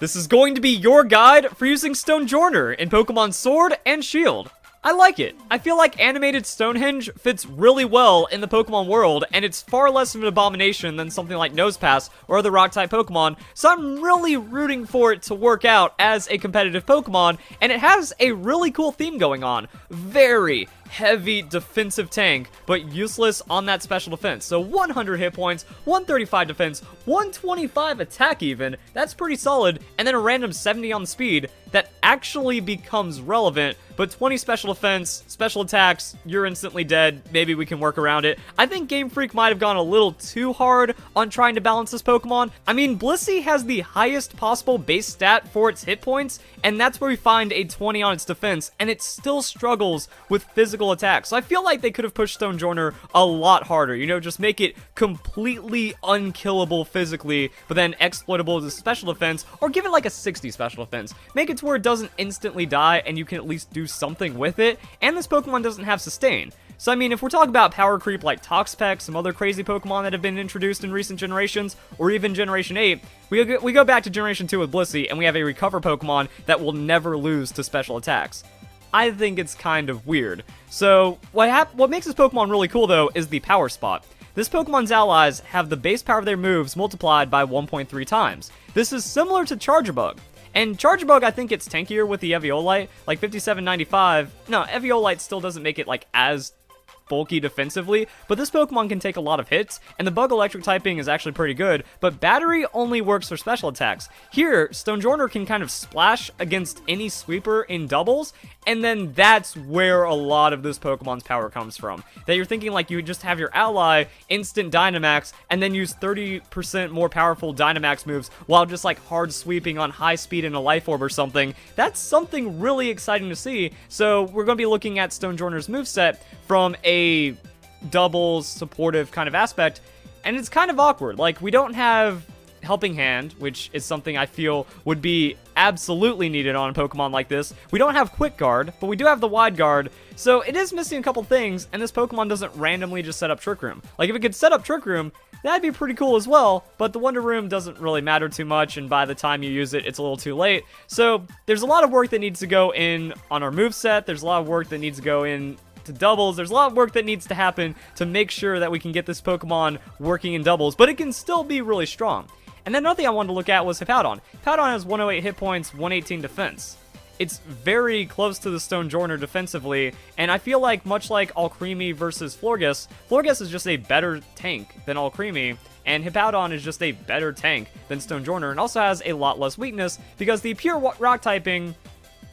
This is going to be your guide for using Stonjourner in Pokemon Sword and Shield. I like it. I feel like animated Stonehenge fits really well in the Pokemon world, and it's far less of an abomination than something like Nosepass or other Rock-type Pokemon, so I'm really rooting for it to work out as a competitive Pokemon, and it has a really cool theme going on. Very heavy defensive tank, but useless on that special defense. So 100 hit points, 135 defense, 125 attack even, that's pretty solid, and then a random 70 on speed that actually becomes relevant, but 20 special defense, special attacks, you're instantly dead, maybe we can work around it. I think Game Freak might have gone a little too hard on trying to balance this Pokemon. I mean, Blissey has the highest possible base stat for its hit points, and that's where we find a 20 on its defense, and it still struggles with physical attacks. So I feel like they could have pushed Stonjourner a lot harder, you know, just make it completely unkillable physically, but then exploitable as a special defense, or give it like a 60 special defense. Make it to where it doesn't instantly die, and you can at least do something with it, and this Pokemon doesn't have sustain. So I mean, if we're talking about power creep like Toxpex, some other crazy Pokemon that have been introduced in recent generations, or even Generation 8, we go back to Generation 2 with Blissey, and we have a Recover Pokemon that will never lose to special attacks. I think it's kind of weird. So what makes this Pokemon really cool though is the power spot. This Pokemon's allies have the base power of their moves multiplied by 1.3 times. This is similar to Charjabug. And Charjabug, I think it's tankier with the Eviolite, like 5795. No, Eviolite still doesn't make it like as bulky defensively, but this Pokemon can take a lot of hits, and the Bug Electric typing is actually pretty good, but Battery only works for special attacks. Here, Stonjourner can kind of splash against any sweeper in doubles, and then that's where a lot of this Pokemon's power comes from. That you're thinking like you would just have your ally instant Dynamax, and then use 30% more powerful Dynamax moves while just like hard sweeping on high speed in a Life Orb or something. That's something really exciting to see, so we're going to be looking at Stonjourner's moveset from a doubles supportive kind of aspect, and it's kind of awkward. Like, we don't have Helping Hand, which is something I feel would be absolutely needed on a Pokemon like this. We don't have Quick Guard, but we do have the Wide Guard, so it is missing a couple things, and this Pokemon doesn't randomly just set up Trick Room. Like, if it could set up Trick Room, that'd be pretty cool as well, but the Wonder Room doesn't really matter too much, and by the time you use it, it's a little too late. So there's a lot of work that needs to go in on our moveset, there's a lot of work that needs to go in to doubles, there's a lot of work that needs to happen to make sure that we can get this Pokemon working in doubles, but it can still be really strong. And then another thing I wanted to look at was Hippowdon. Hippowdon has 108 hit points, 118 defense. It's very close to the Stonjourner defensively, and I feel like much like Alcremie versus Florges, Florges is just a better tank than Alcremie, and Hippowdon is just a better tank than Stonjourner, and also has a lot less weakness, because the pure rock typing,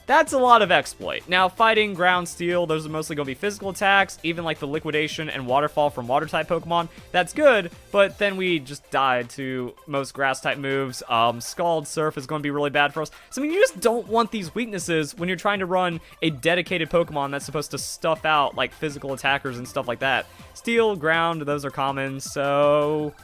that's a lot of exploit. Now, fighting, ground, steel, those are mostly going to be physical attacks, even like the liquidation and waterfall from water-type Pokemon. That's good, but then we just died to most grass-type moves. Scald, Surf is going to be really bad for us. So, I mean, you just don't want these weaknesses when you're trying to run a dedicated Pokemon that's supposed to stuff out, like, physical attackers and stuff like that. Steel, ground, those are common, so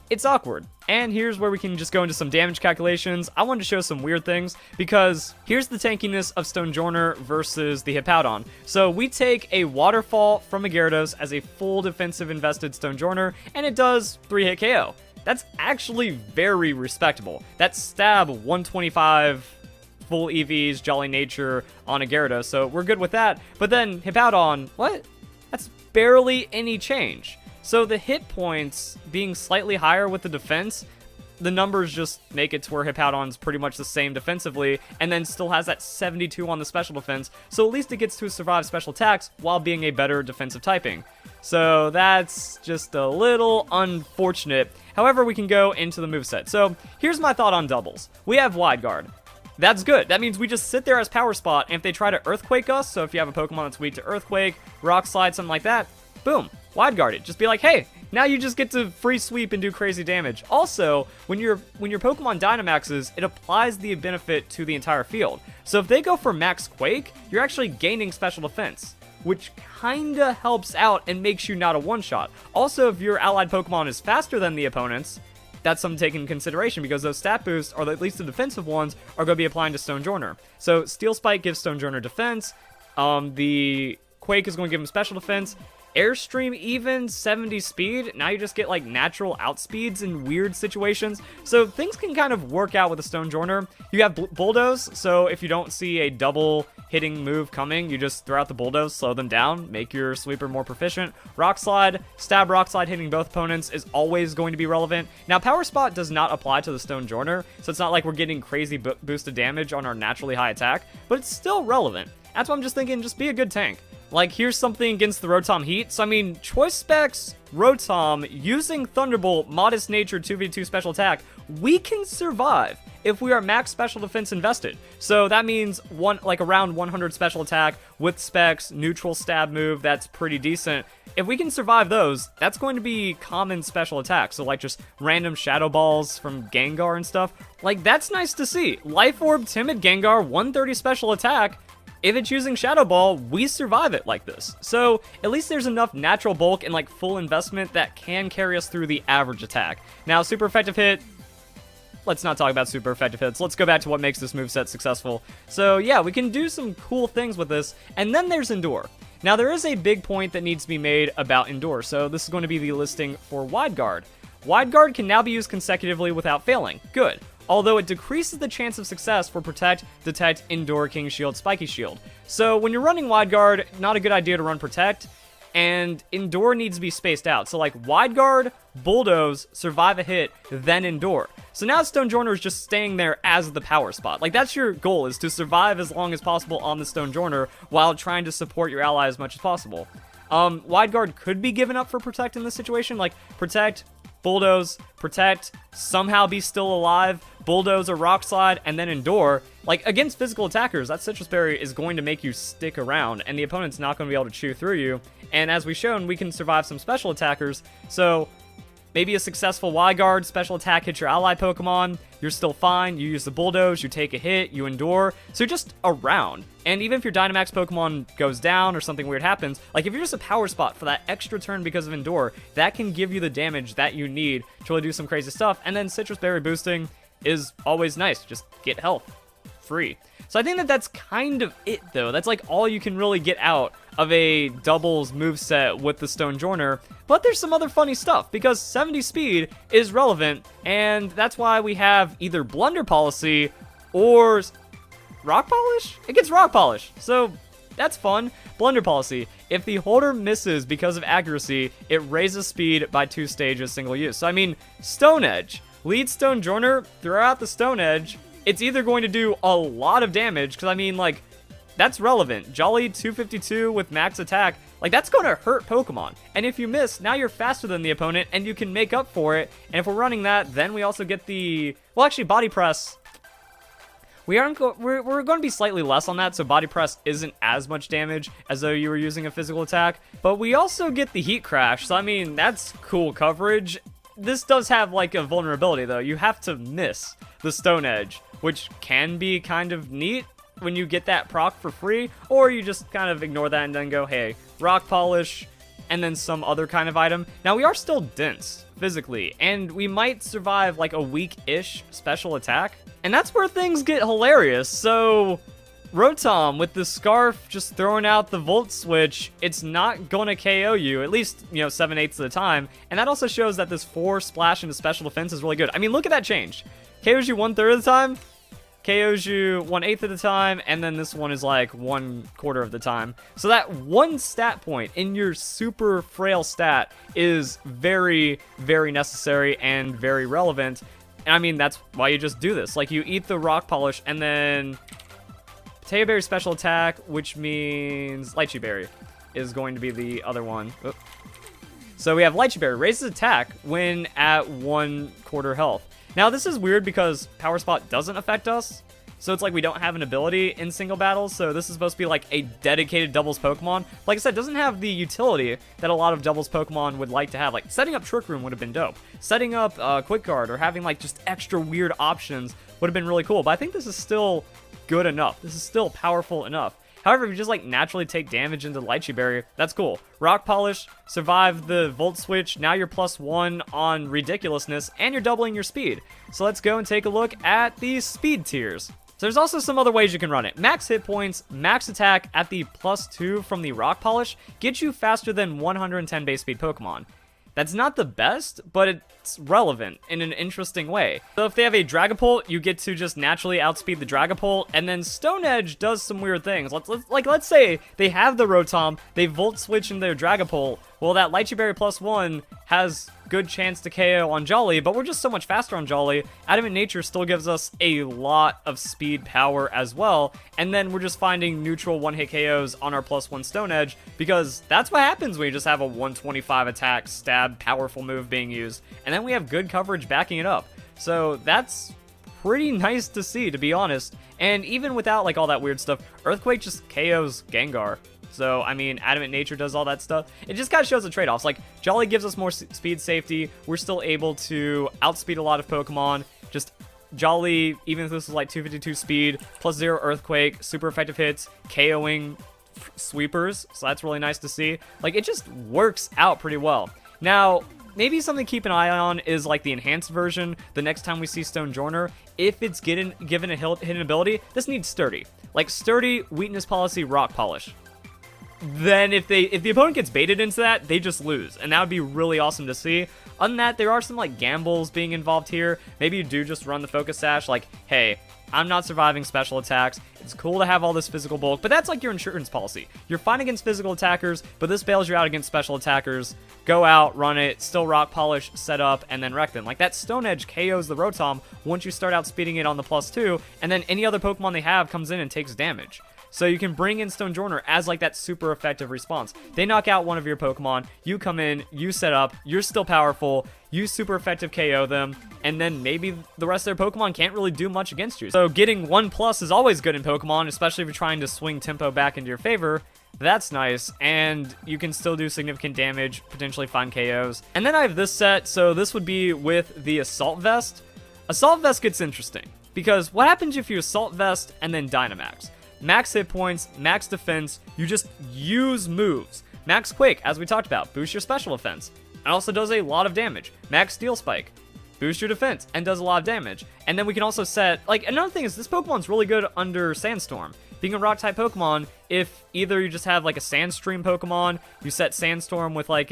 it's awkward. And here's where we can just go into some damage calculations. I wanted to show some weird things, because here's the tankiness of Stonjourner versus the Hippowdon. So we take a Waterfall from a Gyarados as a full defensive invested Stonjourner, and it does 3-hit KO. That's actually very respectable. That's stab 125 full EVs, Jolly Nature on a Gyarados, so we're good with that. But then Hippowdon, what? That's barely any change. So the hit points being slightly higher with the defense, the numbers just make it to where Hippowdon's pretty much the same defensively, and then still has that 72 on the special defense, so at least it gets to survive special attacks while being a better defensive typing. So that's just a little unfortunate. However, we can go into the moveset. So here's my thought on doubles. We have Wide Guard. That's good. That means we just sit there as power spot, and if they try to Earthquake us, so if you have a Pokemon that's weak to Earthquake, Rock Slide, something like that, boom, Wide Guard it. Just be like, hey, now you just get to free sweep and do crazy damage. Also, when your Pokemon Dynamaxes, it applies the benefit to the entire field. So if they go for Max Quake, you're actually gaining special defense, which kinda helps out and makes you not a one-shot. Also, if your allied Pokemon is faster than the opponents, that's something to take into consideration, because those stat boosts, or at least the defensive ones, are going to be applying to Stonjourner. So Steel Spike gives Stonjourner defense, the Quake is going to give him special defense, Airstream even, 70 speed. Now you just get like natural outspeeds in weird situations. So things can kind of work out with a Stonjourner. You have Bulldoze, so if you don't see a double hitting move coming, you just throw out the Bulldoze, slow them down, make your sweeper more proficient. Rock Slide, stab Rock Slide hitting both opponents is always going to be relevant. Now Power Spot does not apply to the Stonjourner, so it's not like we're getting crazy boosted damage on our naturally high attack, but it's still relevant. That's why I'm just thinking, just be a good tank. Like, here's something against the Rotom Heat. So, I mean, Choice Specs, Rotom, using Thunderbolt, Modest Nature, 2v2 special attack, we can survive if we are max special defense invested. So that means around 100 special attack with specs, neutral stab move, that's pretty decent. If we can survive those, that's going to be common special attack. So like just random Shadow Balls from Gengar and stuff. Like, that's nice to see. Life Orb, Timid Gengar, 130 special attack. If it's using Shadow Ball, we survive it like this. So at least there's enough natural bulk and like full investment that can carry us through the average attack. Now, super effective hit, let's not talk about super effective hits. Let's go back to what makes this moveset successful. So yeah, we can do some cool things with this. And then there's Endure. Now there is a big point that needs to be made about Endure. So this is going to be the listing for Wide Guard. Wide Guard can now be used consecutively without failing. Good. Although it decreases the chance of success for Protect, Detect, Endure, King Shield, Spiky Shield. So when you're running Wide Guard, not a good idea to run Protect, and Endure needs to be spaced out. So like Wide Guard, Bulldoze, survive a hit, then Endure. So now Stonjourner is just staying there as the power spot. Like, that's your goal, is to survive as long as possible on the Stonjourner while trying to support your ally as much as possible. Wide Guard could be given up for Protect in this situation, like Protect, Bulldoze, Protect, somehow be still alive, Bulldoze or Rock Slide, and then Endure. Like, against physical attackers, that Citrus Berry is going to make you stick around, and the opponent's not going to be able to chew through you. And as we've shown, we can survive some special attackers, so maybe a successful Wide Guard, special attack hits your ally Pokemon, you're still fine, you use the Bulldoze, you take a hit, you Endure, so you're just around. And even if your Dynamax Pokemon goes down or something weird happens, like if you're just a power spot for that extra turn because of Endure, that can give you the damage that you need to really do some crazy stuff. And then Citrus Berry boosting is always nice, just get health free. So I think that that's kind of it, though. That's like all you can really get out of a doubles moveset with the Stonjourner. But there's some other funny stuff, because 70 speed is relevant, and that's why we have either Blunder Policy or Rock Polish? It gets Rock Polish, so that's fun. Blunder Policy. If the holder misses because of accuracy, it raises speed by 2 stages single use. So I mean, Stone Edge. Lead Stonjourner, throw out the Stone Edge. It's either going to do a lot of damage, because I mean, like, that's relevant. Jolly 252 with max attack, like, that's going to hurt Pokemon. And if you miss, now you're faster than the opponent, and you can make up for it. And if we're running that, then we also get the, well, actually, Body Press. We're going to be slightly less on that, so Body Press isn't as much damage as though you were using a physical attack. But we also get the Heat Crash, so I mean, that's cool coverage. This does have, like, a vulnerability, though. You have to miss the Stone Edge, which can be kind of neat when you get that proc for free, or you just kind of ignore that and then go, hey, Rock Polish, and then some other kind of item. Now, we are still dense, physically, and we might survive, like, a weak-ish special attack, and that's where things get hilarious. So Rotom, with the Scarf just throwing out the Volt Switch, it's not gonna KO you, at least, 7/8 of the time, and that also shows that this 4 splash into special defense is really good. I mean, look at that change. KOs you 1/3 of the time, KOs you 1/8 of the time, and then this one is like 1/4 of the time. So that one stat point in your super frail stat is very, very necessary and very relevant. And I mean, that's why you just do this. Like, you eat the Rock Polish, and then Potato Berry special attack, which means Lychee Berry is going to be the other one. Oop. So we have Lychee Berry, raises attack when at 1/4 health. Now, this is weird because Power Spot doesn't affect us, so it's like we don't have an ability in single battles, so this is supposed to be like a dedicated doubles Pokemon. Like I said, it doesn't have the utility that a lot of doubles Pokemon would like to have. Like, setting up Trick Room would have been dope. Setting up Quick Guard or having like just extra weird options would have been really cool, but I think this is still good enough. This is still powerful enough. However, if you just like naturally take damage into Lychee Berry, that's cool. Rock Polish, survive the Volt Switch, now you're +1 on Ridiculousness, and you're doubling your speed. So let's go and take a look at these speed tiers. So there's also some other ways you can run it. Max hit points, max attack at the +2 from the Rock Polish gets you faster than 110 base speed Pokemon. That's not the best, but it's relevant in an interesting way. So if they have a Dragapult, you get to just naturally outspeed the Dragapult, and then Stone Edge does some weird things. Let's say they have the Rotom, they Volt Switch into their Dragapult. Well, that Lychee Berry +1 has good chance to KO on Jolly, but we're just so much faster on Jolly. Adamant Nature still gives us a lot of speed power as well, and then we're just finding neutral one-hit KOs on our +1 Stone Edge, because that's what happens when you just have a 125 attack, stab, powerful move being used, and then we have good coverage backing it up. So that's pretty nice to see, to be honest. And even without like all that weird stuff, Earthquake just KOs Gengar. So, I mean, Adamant Nature does all that stuff. It just kind of shows the trade-offs. Like, Jolly gives us more speed safety. We're still able to outspeed a lot of Pokemon. Just Jolly, even if this is like 252 speed, +0 Earthquake, super effective hits, KOing sweepers. So that's really nice to see. Like, it just works out pretty well. Now, maybe something to keep an eye on is like the enhanced version. The next time we see Stonjourner, if it's given a hidden ability, this needs Sturdy. Like, Sturdy, Weakness Policy, Rock Polish. Then if the opponent gets baited into that, they just lose, and that would be really awesome to see. Other than that, there are some like gambles being involved here. Maybe you do just run the Focus Sash, like, hey, I'm not surviving special attacks. It's cool to have all this physical bulk, but that's like your insurance policy. You're fine against physical attackers, but this bails you out against special attackers. Go out, run it, still Rock Polish, set up, and then wreck them. Like, that Stone Edge KOs the Rotom once you start outspeeding it on the +2, and then any other Pokemon they have comes in and takes damage. So you can bring in Stonjourner as like that super effective response. They knock out one of your Pokemon, you come in, you set up, you're still powerful, you super effective KO them, and then maybe the rest of their Pokemon can't really do much against you. So getting 1+ is always good in Pokemon, especially if you're trying to swing tempo back into your favor. That's nice, and you can still do significant damage, potentially find KOs. And then I have this set, so this would be with the Assault Vest. Assault Vest gets interesting, because what happens if you Assault Vest and then Dynamax? Max hit points, max defense, you just use moves. Max Quake, as we talked about, boosts your special defense, and also does a lot of damage. Max Steel Spike, boosts your defense, and does a lot of damage. And then we can also set, like, another thing is this Pokemon's really good under Sandstorm. Being a Rock-type Pokemon, if either you just have, like, a Sandstream Pokemon, you set Sandstorm with, like,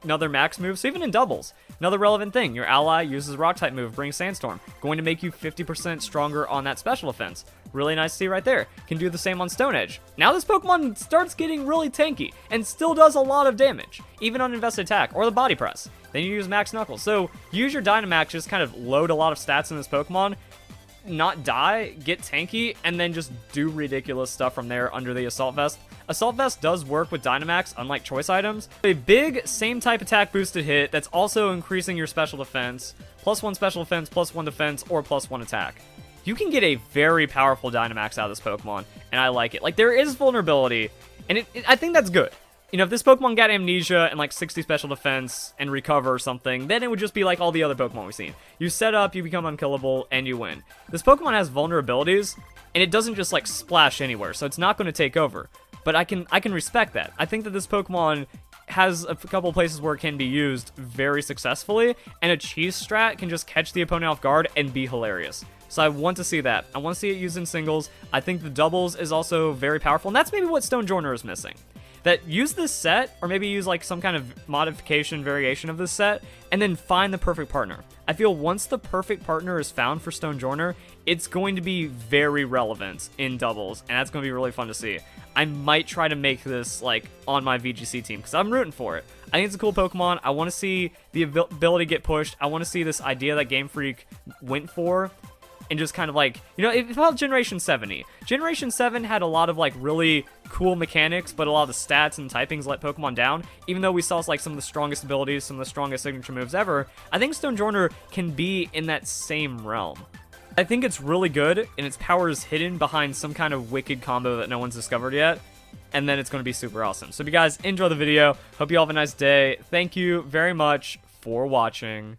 another max move, so even in doubles. Another relevant thing, your ally uses a Rock-type move, brings Sandstorm, going to make you 50% stronger on that special defense. Really nice to see right there. Can do the same on Stone Edge. Now this Pokemon starts getting really tanky, and still does a lot of damage, even on Invested Attack, or the Body Press. Then you use Max Knuckles. So, use your Dynamax, just kind of load a lot of stats in this Pokemon, not die, get tanky, and then just do ridiculous stuff from there under the Assault Vest. Assault Vest does work with Dynamax, unlike choice items. A big, same type attack boosted hit that's also increasing your special defense, +1 special defense, +1 defense, or +1 attack. You can get a very powerful Dynamax out of this Pokemon, and I like it. Like, there is vulnerability, and I think that's good. You know, if this Pokemon got Amnesia and like 60 special defense and recover or something, then it would just be like all the other Pokemon we've seen. You set up, you become unkillable, and you win. This Pokemon has vulnerabilities, and it doesn't just like splash anywhere, so it's not going to take over. But I can respect that. I think that this Pokemon has a couple places where it can be used very successfully, and a cheese strat can just catch the opponent off guard and be hilarious. So I want to see that. I want to see it used in singles. I think the doubles is also very powerful, and that's maybe what Stonjourner is missing. That use this set, or maybe use like some kind of modification variation of this set, and then find the perfect partner. I feel once the perfect partner is found for Stonjourner, it's going to be very relevant in doubles, and that's going to be really fun to see. I might try to make this like on my VGC team, because I'm rooting for it. I think it's a cool Pokemon. I want to see the ability get pushed. I want to see this idea that Game Freak went for, and just kind of like, you know, it felt Generation 7-y. Generation 7 had a lot of like really cool mechanics, but a lot of the stats and typings let Pokemon down. Even though we saw like some of the strongest abilities, some of the strongest signature moves ever, I think Stonjourner can be in that same realm. I think it's really good, and its power is hidden behind some kind of wicked combo that no one's discovered yet, and then it's going to be super awesome. So if you guys enjoy the video, hope you all have a nice day. Thank you very much for watching.